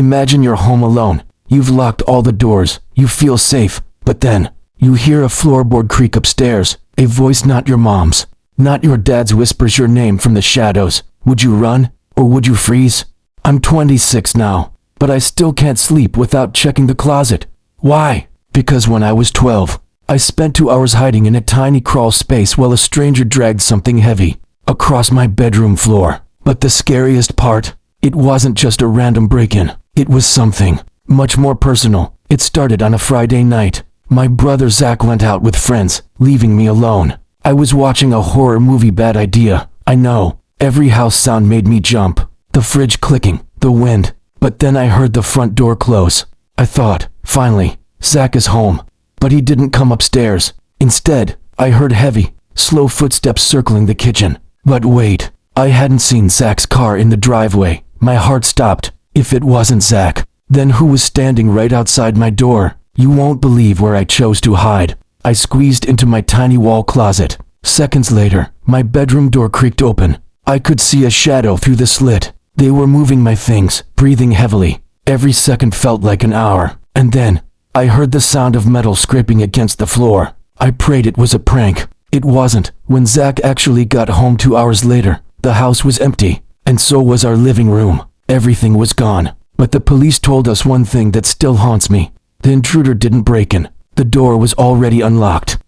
Imagine you're home alone. You've locked all the doors. You feel safe. But then, you hear a floorboard creak upstairs. A voice not your mom's, not your dad's whispers your name from the shadows. Would you run? Or would you freeze? I'm 26 now, but I still can't sleep without checking the closet. Why? Because when I was 12, I spent 2 hours hiding in a tiny crawl space while a stranger dragged something heavy across my bedroom floor. But the scariest part, it wasn't just a random break-in. It was something much more personal. It started on a Friday night. My brother Zach went out with friends, leaving me alone. I was watching a horror movie. Bad idea, I know. Every house sound made me jump. The fridge clicking, the wind. But then I heard the front door close. I thought, finally, Zach is home. But he didn't come upstairs. Instead, I heard heavy, slow footsteps circling the kitchen. But wait, I hadn't seen Zach's car in the driveway. My heart stopped. If it wasn't Zach, then who was standing right outside my door? You won't believe where I chose to hide. I squeezed into my tiny wall closet. Seconds later, my bedroom door creaked open. I could see a shadow through the slit. They were moving my things, breathing heavily. Every second felt like an hour. And then, I heard the sound of metal scraping against the floor. I prayed it was a prank. It wasn't. When Zach actually got home 2 hours later, the house was empty. And so was our living room. Everything was gone. But the police told us one thing that still haunts me. The intruder didn't break in. The door was already unlocked.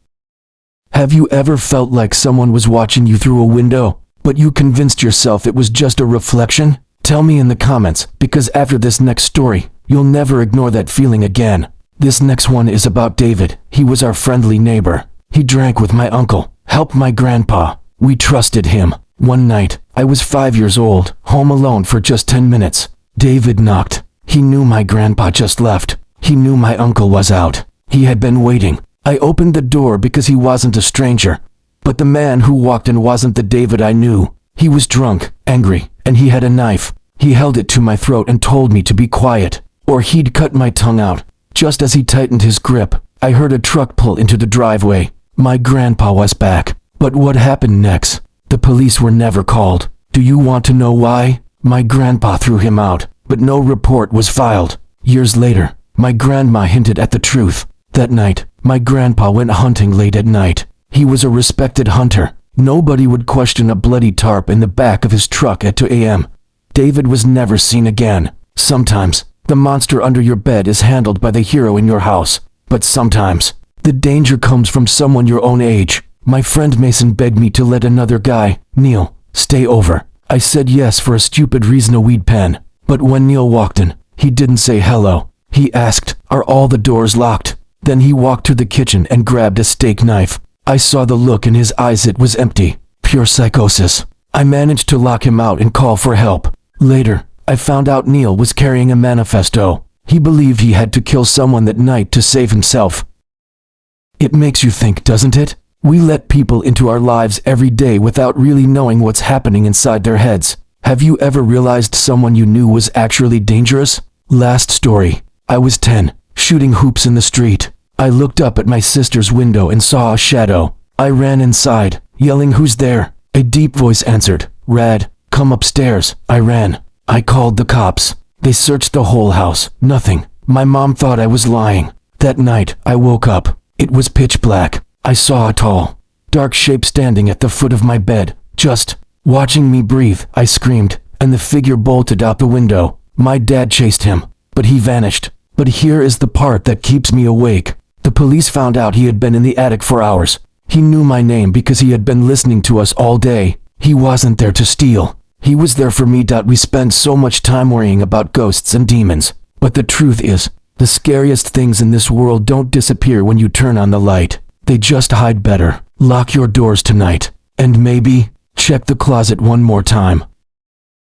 Have you ever felt like someone was watching you through a window, but you convinced yourself it was just a reflection? Tell me in the comments, because after this next story, you'll never ignore that feeling again. This next one is about David. He was our friendly neighbor. He drank with my uncle, helped my grandpa. We trusted him. One night, I was 5 years old, home alone for just 10 minutes. David knocked. He knew my grandpa just left. He knew my uncle was out. He had been waiting. I opened the door because he wasn't a stranger. But the man who walked in wasn't the David I knew. He was drunk, angry, and he had a knife. He held it to my throat and told me to be quiet, or he'd cut my tongue out. Just as he tightened his grip, I heard a truck pull into the driveway. My grandpa was back. But what happened next? The police were never called. Do you want to know why? My grandpa threw him out, but no report was filed. Years later, my grandma hinted at the truth. That night, my grandpa went hunting late at night. He was a respected hunter. Nobody would question a bloody tarp in the back of his truck at 2 a.m. David was never seen again. Sometimes, the monster under your bed is handled by the hero in your house. But sometimes, the danger comes from someone your own age. My friend Mason begged me to let another guy, Neil, stay over. I said yes for a stupid reason, a weed pen. But when Neil walked in, he didn't say hello. He asked, "Are all the doors locked?" Then he walked to the kitchen and grabbed a steak knife. I saw the look in his eyes. It was empty. Pure psychosis. I managed to lock him out and call for help. Later, I found out Neil was carrying a manifesto. He believed he had to kill someone that night to save himself. It makes you think, doesn't it? We let people into our lives every day without really knowing what's happening inside their heads. Have you ever realized someone you knew was actually dangerous? Last story. I was 10, shooting hoops in the street. I looked up at my sister's window and saw a shadow. I ran inside, yelling, "Who's there?" A deep voice answered, "Rad, come upstairs." I ran. I called the cops. They searched the whole house. Nothing. My mom thought I was lying. That night, I woke up. It was pitch black. I saw a tall, dark shape standing at the foot of my bed, just watching me breathe. I screamed, and the figure bolted out the window. My dad chased him, but he vanished. But here is the part that keeps me awake. The police found out he had been in the attic for hours. He knew my name because he had been listening to us all day. He wasn't there to steal. He was there for me. We spend so much time worrying about ghosts and demons. But the truth is, the scariest things in this world don't disappear when you turn on the light. They just hide better. Lock your doors tonight. And maybe, check the closet one more time.